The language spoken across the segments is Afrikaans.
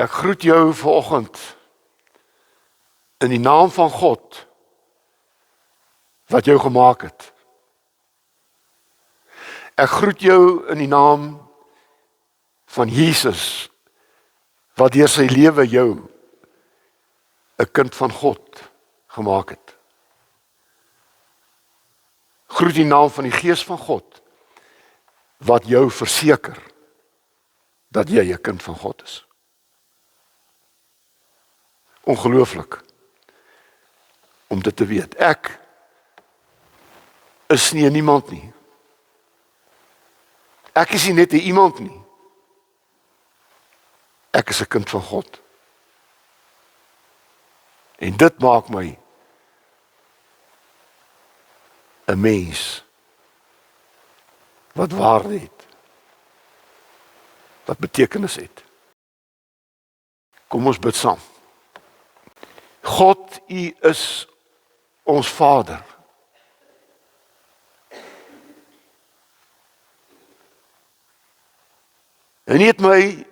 Ek groet jou vanoggend in die naam van God wat jou gemaak het. Ek groet jou in die naam van Jesus wat deur sy lewe jou 'n kind van God gemaak het. Groet die naam van die Gees van God wat jou verseker dat jy 'n kind van God is. Ongelooflik om dit te weet. Ek is nie niemand nie. Ek is nie net iemand nie. Ek is 'n kind van God. En dit maak my 'n mens wat waarde het. Wat betekenis het. Kom ons bid saam. God, U is ons Vader. En U het my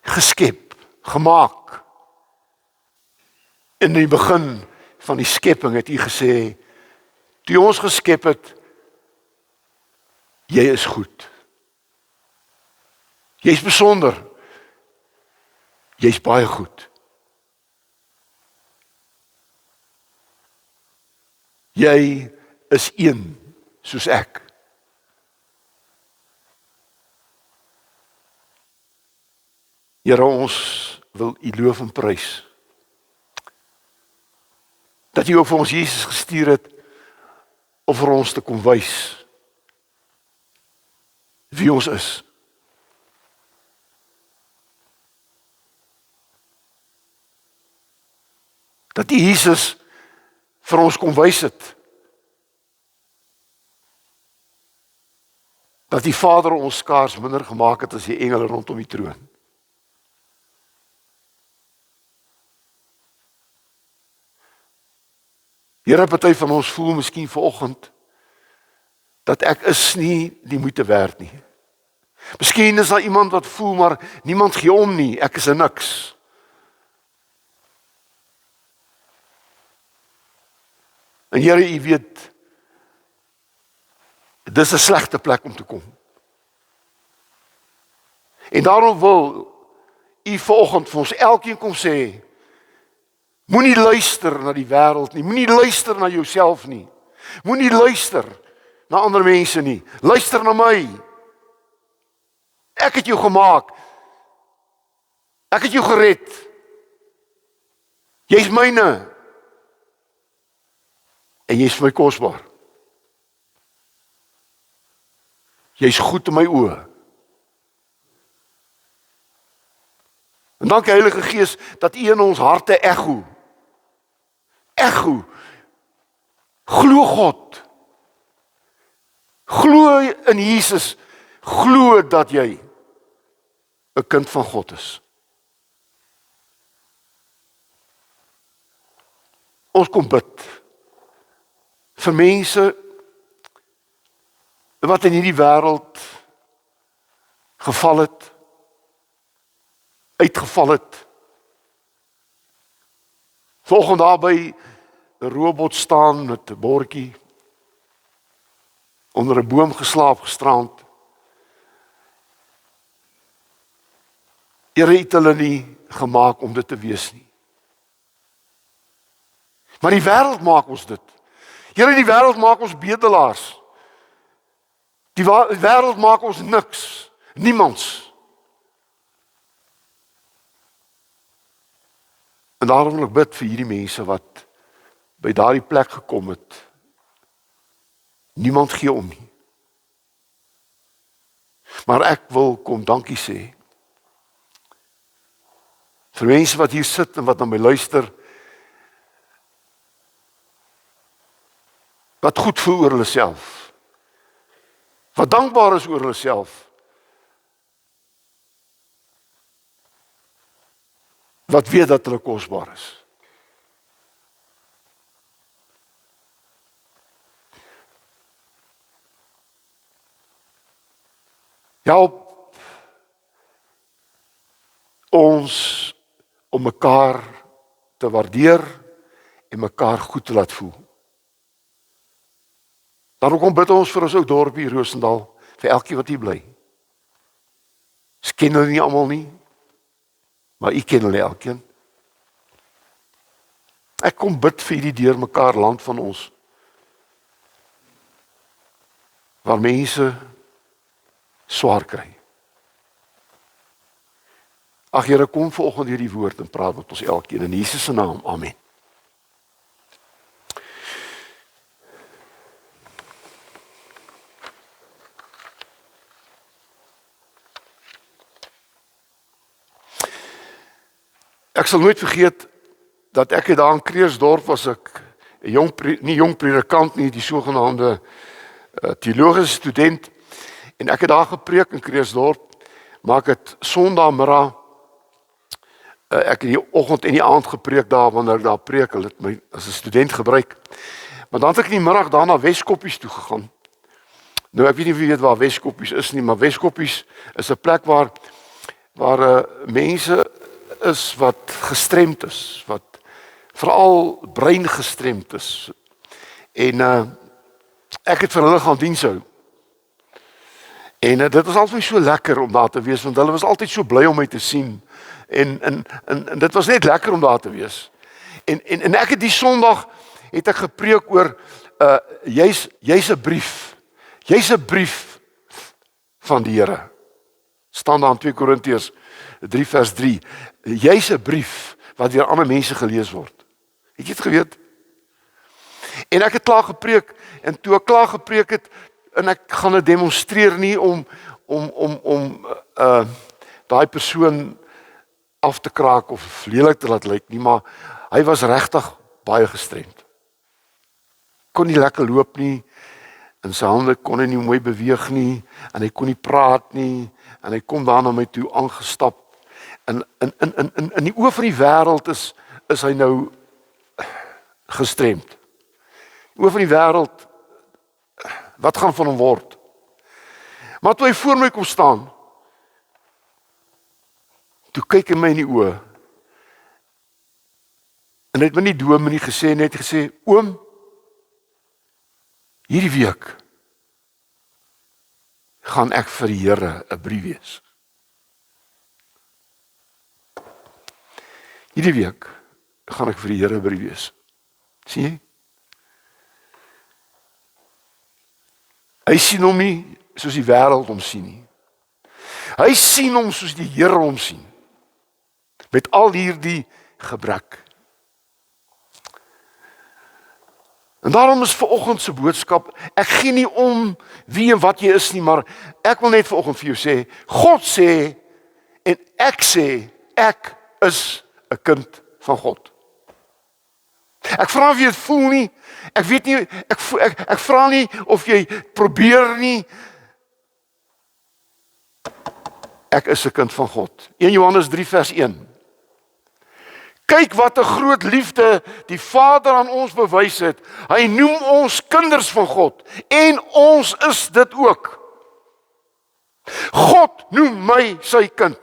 geskep, gemaak. In die begin van die skepping het U gesê, toe U ons geskep het, jy is goed. Jy's besonder. Jy's baie goed. Jy is een soos ek. Here, ons wil U loof en prys. Dat U ook vir ons Jesus gestuur het om vir ons te kom wys wie ons is. Dat U Jesus vir ons kom wys het. Dat die Vader ons skaars minder gemaak het as die engele rondom die troon. Here, party van ons voel miskien vanoggend dat ek is nie die moeite werd nie. Miskien is daar iemand wat voel maar niemand gee om nie, ek is 'n niks. En Here, U weet, dis 'n slegte plek om te kom. En daarom wil U vanoggend vir ons elkeen kom sê, moenie luister na die wêreld nie, moenie luister na jouself nie, moenie luister na ander mense nie, luister na my. Ek het jou gemaak, ek het jou gered, jy's myne, en jy's vir my kosbaar. Jy's goed in my oë. En dankie Heilige Gees dat U in ons harte echo. Glo God. Glo in Jesus. Glo dat jy 'n kind van God is. Ons kom bid vir mense wat in hierdie wêreld geval het, uitgeval het. Volgende daar by 'n robot staan met 'n bordjie, onder 'n boom geslaap gisterand. Here het hulle nie gemaak om dit te wees nie. Maar die wêreld maak ons dit. Here, die wêreld maak ons bedelaars. Die wêreld maak ons niks, niemands. En daarom wil ek bid vir hierdie mense wat by daardie plek gekom het. Niemand gee om nie. Maar ek wil kom dankie sê vir mense wat hier sit en wat na my luister, wat goed voel oor hulle self, wat dankbaar is oor hulle self, wat weet dat hulle kosbaar is. Ja, ons om mekaar te waardeer en mekaar goed te laat voel. Daarom kom bid ons vir ons ou dorpie Roosendaal, vir elkeen wat hier bly. Ons ken hulle nie almal nie, maar u ken hulle elkeen. Ek kom bid vir die deur mekaar land van ons, waar mense swaar kry. Ag Here, kom vanoggend hierdie woord en praat met ons elkeen in Jesus se naam. Amen. Ek sal nooit vergeet dat ek daar in Kreersdorp was, ek 'n nie jong predikant nie, die sogenaamde teologiese student, en ek het daar gepreek in Kreersdorp, maar ek het Sondagmiddag, ek het die oggend en die aand gepreek daar, wanneer ek daar preek, hulle het my as 'n student gebruik, maar dan het ek in die middag daar na Weskoppies toe gegaan. Nou ek weet nie of jy weet waar Weskoppies is nie, maar Weskoppies is 'n plek waar mense is wat gestremd is, wat veral brein gestremd is. En ek het vir hulle gaan diens hou. En dit was altyd so lekker om daar te wees, want hulle was altyd so bly om my te sien. En dit was net lekker om daar te wees. En ek het die Sondag het ek gepreek oor jy's 'n brief. Jy's 'n brief van die Here. Staan daar in 2 Korintiërs 3 vers 3. Jy's 'n brief wat deur ander mense gelees word. Het jy dit geweet? En ek het klaar gepreek, en toe ek klaar gepreek het, en ek gaan dit demonstreer nie om daai persoon af te kraak of lelik te laat lyk nie, maar hy was regtig baie gestremd. Kon nie lekker loop nie, en sy hande kon hy nie mooi beweeg nie, en hy kon nie praat nie, en hy kom daar na my toe aangestap. En in die oë van die wêreld is hy nou gestremd. Oor van die wêreld, wat gaan van hom word? Maar toe hy voor my kom staan, toe kyk hy my in die oë, en hy het my nie dome nie gesê, net gesê, oom, hierdie week gaan ek vir die Here 'n brief wees. Hierdie week gaan ek vir die Here 'n brief wees. Sien jy? Hy sien hom nie soos die wêreld hom sien nie. Hy sien hom soos die Here hom sien. Met al hierdie gebrek. En daarom is vanoggend se boodskap, ek gee nie om wie en wat jy is nie, maar ek wil net vanoggend vir jou sê, God sê, en ek sê, ek is 'n kind van God. Ek vra of jy dit voel nie, ek weet nie, ek vra nie of jy probeer nie. Ek is 'n kind van God. 1 Johannes 3 vers 1. Kyk wat 'n groot liefde die Vader aan ons bewys het. Hy noem ons kinders van God, en ons is dit ook. God noem my sy kind.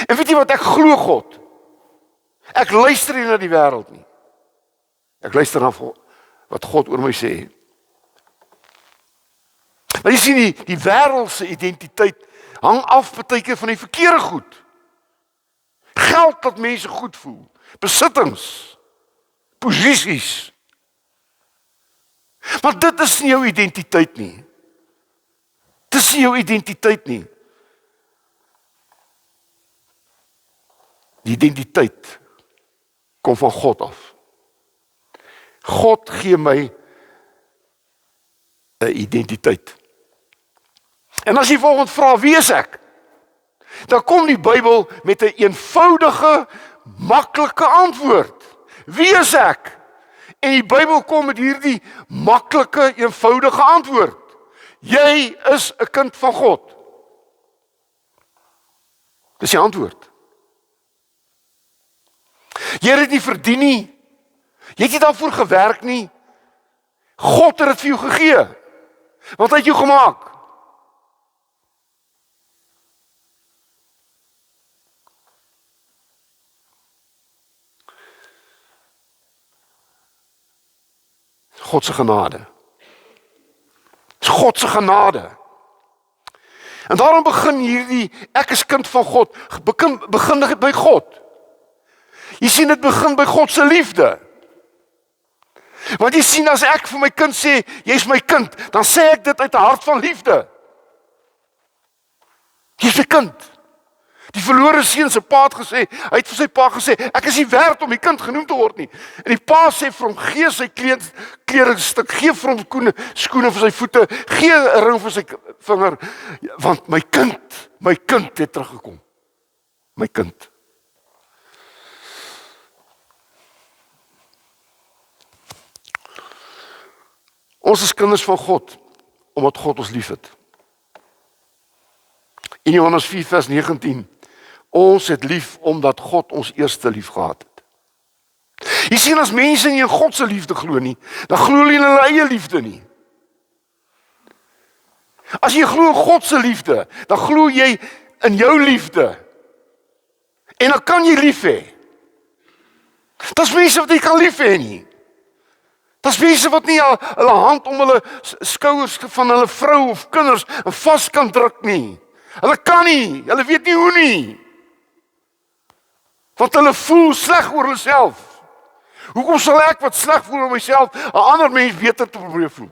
En weet jy wat, ek glo God. Ek luister nie na die wêreld nie. Ek luister na wat God oor my sê. Maar jy sien die wêreldse identiteit hang af baie keer van die verkeerde goed. Geld dat mense goed voel, besittings, posisies. Maar dit is nie jou identiteit nie. Dit is nie jou identiteit nie. Die identiteit kom van God af. God gee my 'n identiteit. En as jy volgende vra, wie is ek? Dan kom die Bybel met 'n eenvoudige, maklike antwoord. Wie is ek? En die Bybel kom met hierdie maklike, eenvoudige antwoord. Jy is 'n kind van God. Dis die antwoord. Jy het dit nie verdien nie. Jy het nie daarvoor gewerk nie. God het dit vir jou gegee. Want hy het jou gemaak. God se genade. Dis God se genade. En daarom begin hierdie, ek is kind van God, begin dit by God. Jy sien, dit begin by God se liefde. Want jy sien, as ek vir my kind sê, jy is my kind, dan sê ek dit uit 'n hart van liefde. Jy is my kind. Die verlore seun se pa het gesê, hy het vir sy pa gesê, ek is nie werd om die kind genoem te word nie. En die pa sê vir hom, gee sy klere stuk, gee vir hom skoene vir sy voete, gee 'n ring vir sy vinger, want my kind het teruggekom. My kind. Ons is kinders van God, omdat God ons liefhet. In Johannes 4 vers 19, ons het lief omdat God ons eerste lief gehad het. Jy sien, as mense nie in God se liefde glo nie, dan glo hulle in hulle eie liefde nie. As jy glo in God se liefde, dan glo jy in jou liefde. En dan kan jy lief hê. Dis mense wat jy kan lief hê nie. Dis mense wat nie hulle hand om hulle skouers van hulle vrou of kinders vas kan druk nie. Hulle kan nie, hulle weet nie hoe nie. Want hulle voel sleg oor hulle self. Hoekom sal ek wat sleg voel oor myself 'n ander mens beter te probeer voel?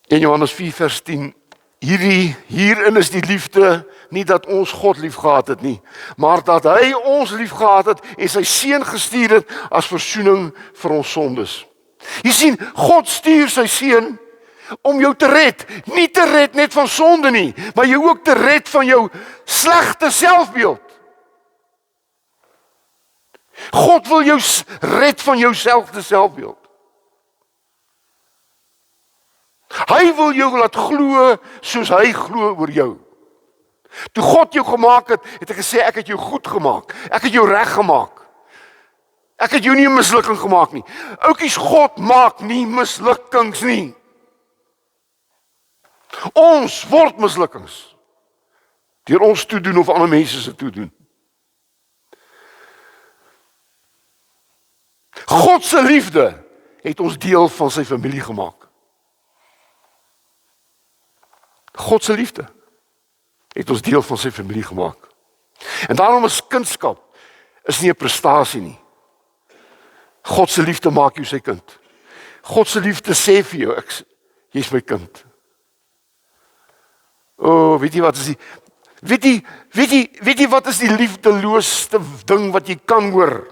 In Johannes 4 vers 10, hierin is die liefde, nie dat ons God lief gehad het nie, maar dat hy ons lief gehad het en sy seun gestuur het as versoening vir ons sondes. Jy sien, God stuur sy seun om jou te red, nie te red net van sonde nie, maar jou ook te red van jou slegte selfbeeld. God wil jou red van jou slegte selfbeeld. Hy wil jou laat glo soos hy glo oor jou. Toe God jou gemaak het, het hy gesê, ek het jou goed gemaak, ek het jou reg gemaak. Ek het jou nie 'n mislukking gemaak nie. Oukies, God maak nie mislukkings nie. Ons word mislukkings deur ons toedoen of ander mense se toedoen. God se liefde het ons deel van sy familie gemaak. God se liefde het ons deel van sy familie gemaak. En daarom is kindskap is nie 'n prestasie nie. God se liefde maak jou sy kind. God se liefde sê vir jou, jy's my kind. Weet jy wat is die weet jy wat is die liefdeloosste ding wat jy kan hoor?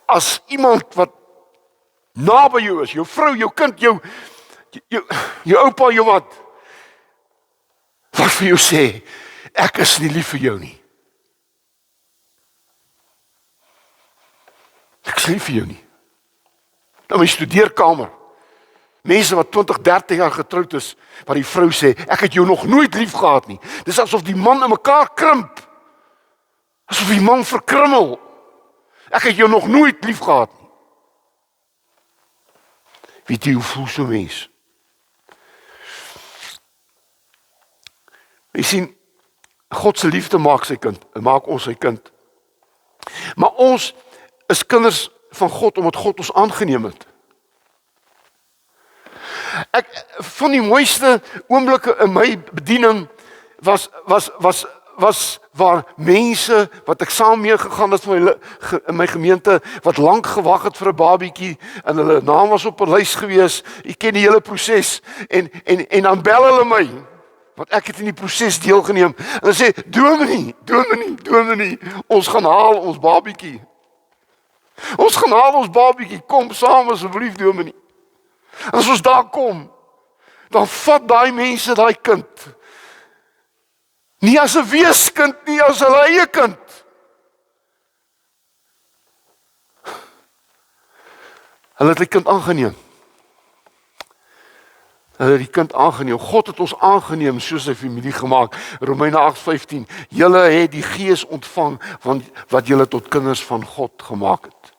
As iemand wat naby jou is, jou vrou, jou kind, jou oupa, jou wat vir jou sê, ek is nie lief vir jou nie. Ek is lief vir jou nie. Nou my studeerkamer, mense wat 20, 30 jaar getroud is, waar die vrou sê, ek het jou nog nooit lief gehad nie. Dis asof die man in mekaar krimp. Asof die man verkrummel. Ek het jou nog nooit lief gehad nie. Weet jy hoe voel so mens? Jy sien, God se liefde maak ons sy kind. Maar ons is kinders van God omdat God ons aangeneem het. Van die mooiste oomblikke in my bediening was waar mense wat ek saam mee gegaan het in my gemeente wat lank gewag het vir 'n babietjie en hulle naam was op 'n lys gewees. Ek ken die hele proses en dan bel hulle my want ek het in die proses deelgeneem en hulle sê Dominee, ons gaan haal ons babietjie. Ons gaan haal ons babietjie, kom saam asseblief Dominee. En as ons daar kom, dan vat daai mense daai kind. Nie as 'n weeskind nie, as hulle eie kind. Hulle het die kind aangeneem. Hulle het die kind aangeneem. God het ons aangeneem soos sy familie gemaak. Romeine 8:15. Julle het die Gees ontvang wat julle tot kinders van God gemaak het.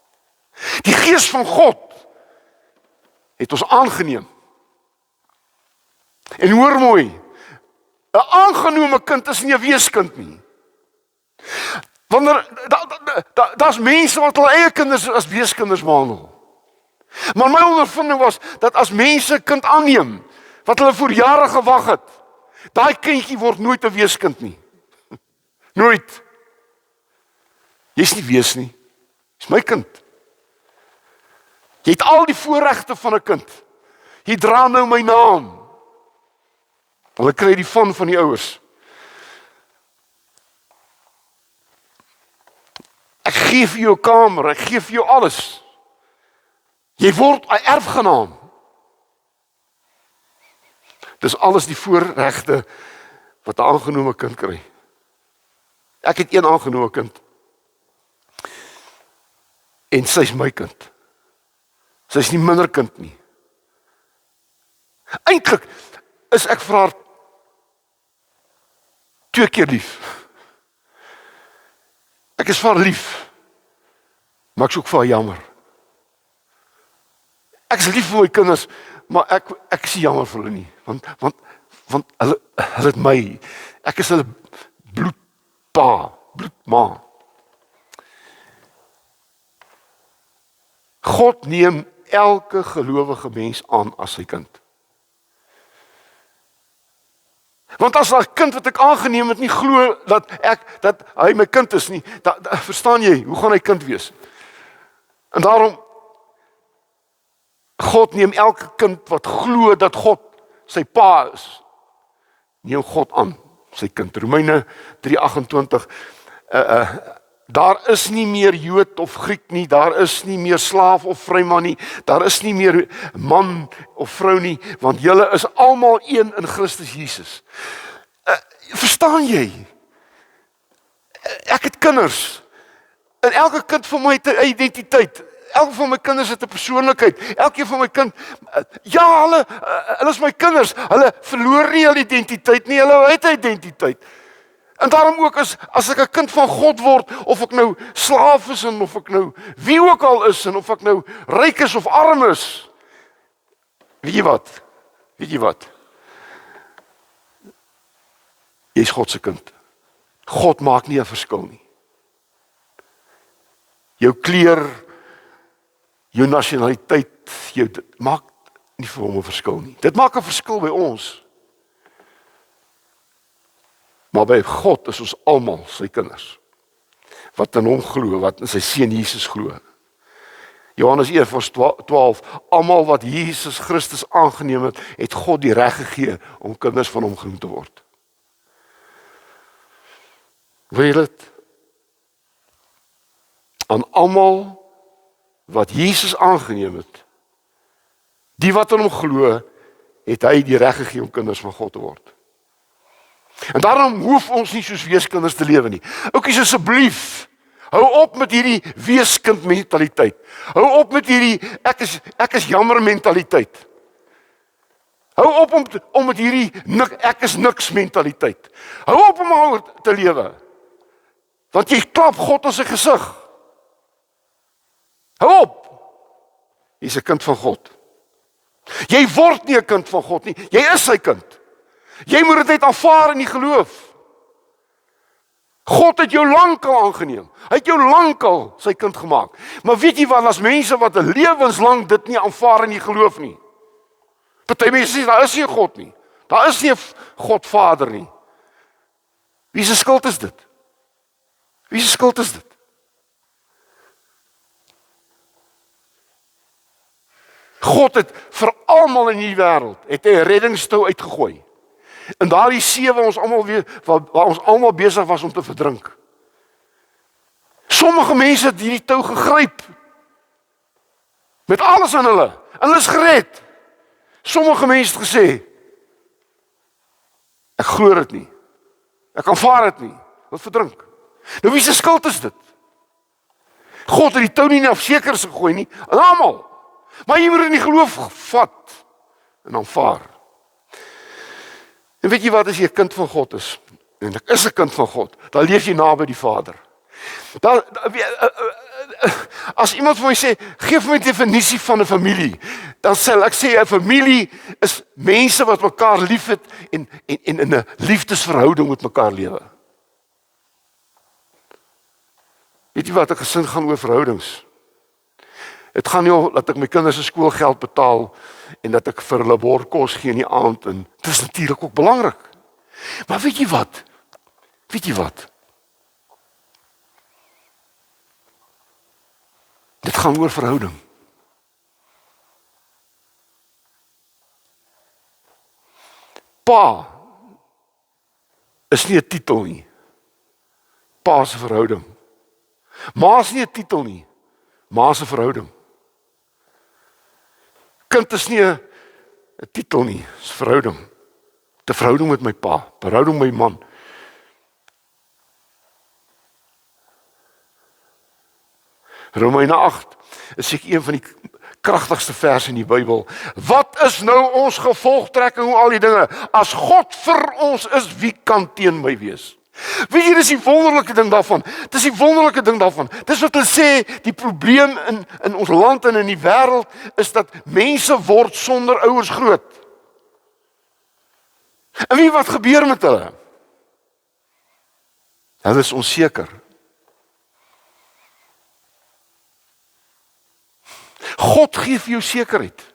Die Gees van God het ons aangeneem. En hoor mooi, 'n aangenome kind is nie 'n weeskind nie. Wanneer daar's mense wat hulle eie kinders as weeskinders behandel. Maar my ondervinding was dat as mense 'n kind aanneem wat hulle vir jare gewag het, daai kindjie word nooit 'n weeskind nie. Nooit. Jy's nie wees nie. Jy's my kind. Jy het al die voorregte van 'n kind. Jy dra nou my naam. Hulle kry die van die ouers. Ek gee vir jou 'n kamer, ek gee vir jou alles. Jy word 'n erfgenaam. Dis alles die voorregte wat 'n aangenome kind kry. Ek het een aangenome kind. En sy's my kind. Sy's nie minder kind nie. Eintlik is ek vir haar 2 keer lief. Ek is vir haar lief, maar ek is ook vir haar jammer. Ek is lief vir my kinders, maar ek is jammer vir hulle nie, want hulle het my. Ek is hulle bloedpa, bloedma. God neem elke gelowige mens aan as sy kind. Want as 'n kind wat ek aangeneem het nie glo dat hy my kind is nie, verstaan jy, hoe gaan hy kind wees? En daarom God neem elke kind wat glo dat God sy pa is, neem God aan, sy kind. Romeine 3:28 daar is nie meer Jood of Griek nie, daar is nie meer slaaf of vryman nie, daar is nie meer man of vrou nie, want julle is almal een in Christus Jesus. Verstaan jy? Ek het kinders, en elke kind van my het 'n identiteit, elke van my kinders het 'n persoonlikheid, elkeen van my kind, ja, hulle is my kinders, hulle verloor nie hulle identiteit nie, hulle het 'n identiteit. En daarom ook as ek 'n kind van God word, of ek nou slaaf is en of ek nou wie ook al is en of ek nou ryk is of arm is. Weet jy wat? Jy's God se kind. God maak nie 'n verskil nie. Jou kleur, jou nasionaliteit, dit maak nie vir hom 'n verskil nie. Dit maak 'n verskil by ons. Maar by God is ons almal sy kinders. Wat in hom glo, wat in sy seun Jesus glo. Johannes 1:12, almal wat Jesus Christus aangeneem het, het God die reg gegee om kinders van hom genoem te word. Wil jy dit? Aan almal wat Jesus aangeneem het, die wat in hom glo, het hy die reg gegee om kinders van God te word. En daarom hoef ons nie soos weeskinders te lewe nie. Oukies, asseblief, hou op met hierdie weeskind mentaliteit. Hou op met hierdie ek is jammer mentaliteit. Hou op om met hierdie ek is niks mentaliteit. Hou op om oor te lewe. Want jy klap God in sy gesig. Hou op. Jy's 'n kind van God. Jy word nie 'n kind van God nie. Jy is sy kind. Jy moet dit net aanvaar in die geloof. God het jou lankal aangeneem. Hy het jou lankal sy kind gemaak. Maar weet jy wat, as mense wat 'n lewenslang dit nie aanvaar in die geloof nie. Party mense sê daar is nie 'n God nie. Daar is nie 'n God Vader nie. Wie se skuld is dit? Wie se skuld is dit? God het vir almal in hierdie wêreld 'n reddingstou uitgegooi. En daardie see waar ons almal besig was om te verdrink. Sommige mense het hierdie tou gegryp. Met alles aan hulle. En hulle is gered. Sommige mense het gesê, ek glo dit nie. Ek aanvaar dit nie. Wat verdrink. Nou wie se skuld is dit? God het die tou nie na sekers gegooi nie. En almal. Maar jy moet in die geloof vat en aanvaar. En weet jy wat, as jy 'n kind van God is, en ek is 'n kind van God, dan leef jy naby die Vader. as iemand vir my sê, geef my 'n definisie van 'n familie, dan sal ek sê 'n familie is mense wat mekaar liefhet en in 'n liefdesverhouding met mekaar lewe. Weet jy wat, 'n gesin gaan oor verhoudings. Dit gaan nie oor dat ek my kinders se skoolgeld betaal en dat ek vir hulle bordkos gee in die aand, en dit is natuurlik ook belangrik. Maar weet jy wat? Weet jy wat? Dit gaan oor verhouding. Pa is nie 'n titel nie. Pa se verhouding. Ma is nie 'n titel nie. Ma se verhouding. Kind is nie 'n titel nie, is verhouding. 'n Verhouding met my pa, verhouding met my man. Romeine 8 is seker een van die kragtigste verse in die Bybel. Wat is nou ons gevolgtrekking hoe al die dinge? As God vir ons is, wie kan teen my wees? Weet jy, dis die wonderlike ding daarvan. Dis die wonderlike ding daarvan. Dis wat hulle sê, die probleem in ons land en in die wêreld is dat mense word sonder ouers groot. En weet jy wat gebeur met hulle? Hulle is onseker. God gee vir jou sekerheid.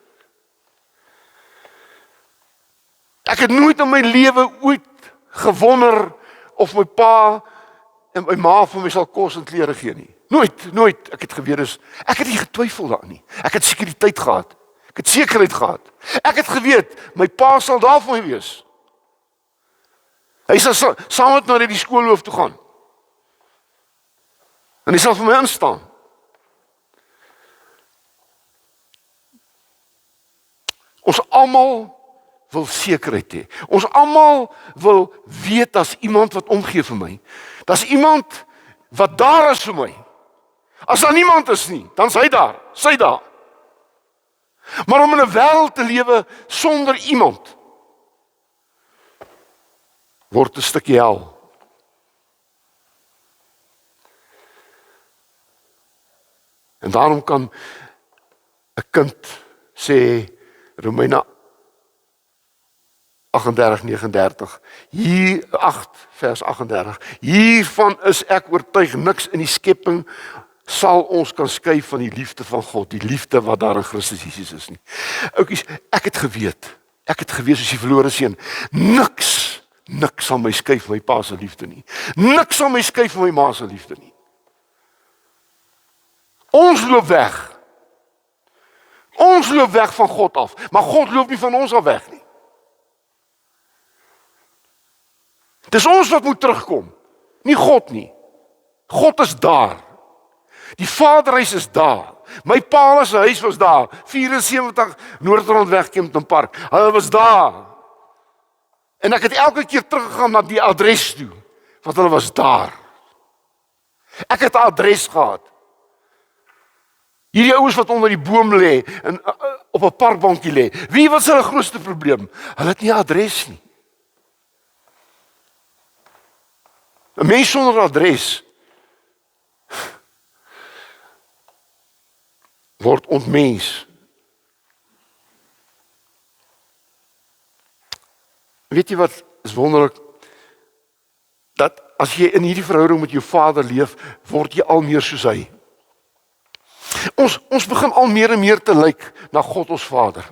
Ek het nooit in my lewe ooit gewonder of my pa en my ma vir my sal kos en klere gee nie. Nooit. Ek het geweet, ek het nie getwyfel daarin nie. Ek het sekuriteit gehad. Ek het sekerheid gehad. Ek het geweet, my pa sal daar vir my wees. Hy sal saam met my na die skoolhoof toe gaan. En hy sal vir my instaan. Ons almal wil sekerheid hê. Ons almal wil weet as iemand wat omgee vir my. Daar's iemand wat daar is vir my. As daar niemand is nie, dan's hy daar, sy daar. Maar om in 'n wêreld te lewe sonder iemand word 'n stukkie hel. En daarom kan 'n kind sê, Romeine 38:39, hier 8 vers 38. Hiervan is ek oortuig, niks in die skepping sal ons kan skei van die liefde van God, die liefde wat daar in Christus Jesus is nie. Oukies, ek het geweet soos die verlore seun, niks sal my skei van my pa se liefde nie. Niks sal my skei van my ma se liefde nie. Ons loop weg. Ons loop weg van God af, maar God loop nie van ons af weg nie. Dis ons wat moet terugkom, nie God nie. God is daar. Die Vaderhuis is daar. My pa se huis was daar, 74 Noordrandweg, Kempton Park. Hulle was daar. En ek het elke keer teruggegaan na die adres toe, want hulle was daar. Ek het 'n adres gehad. Hierdie ouens wat onder die boom lê en op 'n parkbankie lê. Wie was hulle grootste probleem? Hulle het nie 'n adres nie. 'n Mens sonder adres word ontmens. Weet jy wat is wonderlik? Dat as jy in hierdie verhouding met jou Vader leef, word jy al meer soos hy. Ons begin al meer en meer te lyk na God ons Vader.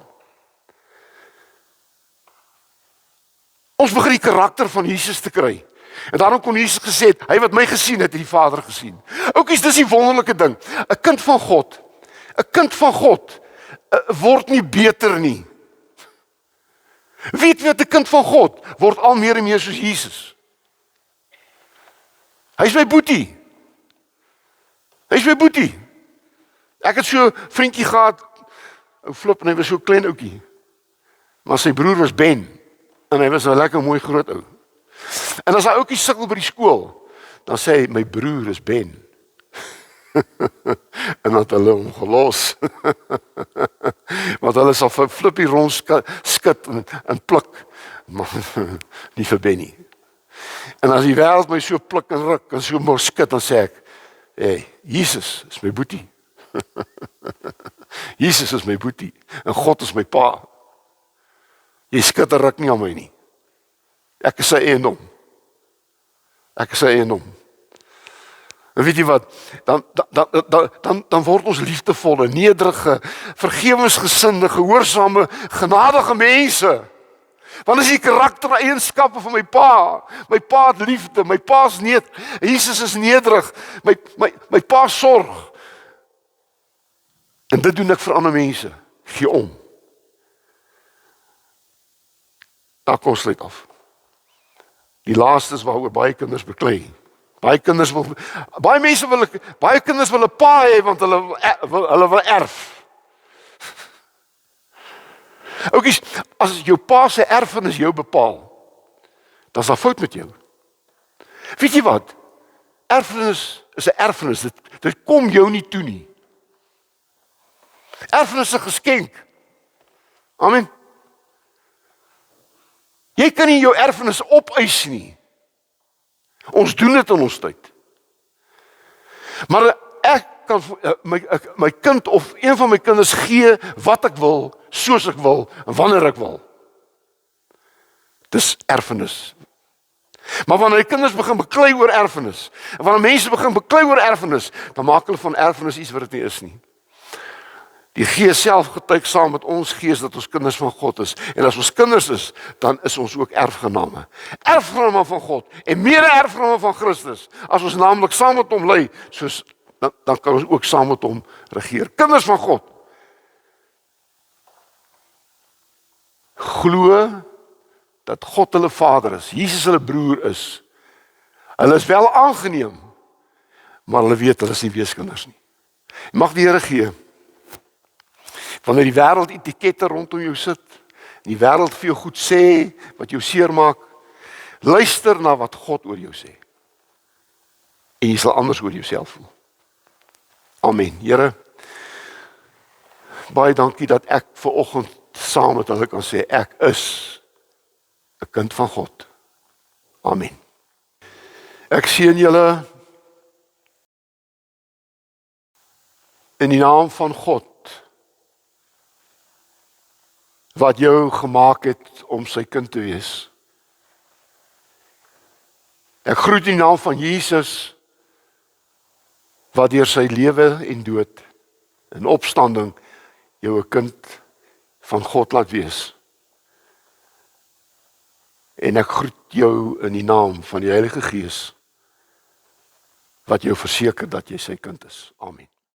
Ons begin die karakter van Jesus te kry. En daarom kon Jesus gesê het, hy wat my gesien het, het die Vader gesien. Oukies, dis die wonderlike ding. 'n kind van God word nie beter nie. Weet wat 'n kind van God word al meer en meer soos Jesus. Hy's my boetie. Ek het so 'n vriendjie gehad, ou Flip, en hy was so klein ouetjie. Maar sy broer was Ben en hy was 'n lekker mooi groot ou. En as hy ouetjie sukkel by die skool, dan sê hy my broer is Ben. En dat hulle hom gelos. Want hulle sal vir Flippie rond skit en pluk, maar nie vir Benny. En as die wêreld my so pluk en ruk en so mos skit, dan sê ek, Hey, Jesus is my boetie. Jesus is my boetie en God is my pa. Jy skitterik nie aan my nie. Ek is sy eiendom. Ek is sy eiendom. En weet jy wat? Dan word ons liefdevolle, nederige, vergewensgesinde, gehoorsame, genadige mense. Want is die karaktereienskappe van my pa. My pa het liefde, my pa is Jesus is nederig, my pa sorg. En dit doen ek vir ander mense. Gee om. Daar kom sluit af. Die laaste is waaroor baie kinders beklei. Baie kinders wil een pa hê want hulle wil erf. Oukies, as jou pa se erfenis jou bepaal, dan is daar fout met jou. Weet jy wat? Erfenis is 'n erfenis. Dit kom jou nie toe nie. Erfenis is 'n geskenk. Amen. Jy kan nie jou erfenis opeis nie. Ons doen dit in ons tyd. Maar ek kan my kind of een van my kinders gee wat ek wil, soos ek wil en wanneer ek wil. Dis erfenis. Maar wanneer die kinders begin beklei oor erfenis, en wanneer mense begin beklei oor erfenis, dan maak hulle van erfenis iets wat dit nie is nie. Die Gees self getuig saam met ons gees dat ons kinders van God is. En as ons kinders is, dan is ons ook erfgename. Erfgename van God en mede erfgename van Christus. As ons naamlik saam met hom lê, dan kan ons ook saam met hom regeer. Kinders van God. Glo dat God hulle Vader is, Jesus hulle broer is. Hulle is wel aangeneem, maar hulle weet hulle is nie weeskinders nie. Mag die Here gee. Wanneer die wêreld etikette rondom jou sit, die wêreld vir jou goed sê, wat jou seermaak, luister na wat God oor jou sê. En jy sal anders oor jouself voel. Amen. Here, baie dankie dat ek vanoggend saam met hulle kan sê, ek is 'n kind van God. Amen. Ek seën julle in die naam van God, wat jou gemaak het om sy kind te wees. Ek groet in die naam van Jesus, wat deur sy lewe en dood en opstanding jou 'n kind van God laat wees. En ek groet jou in die naam van die Heilige Gees, wat jou verseker dat jy sy kind is. Amen.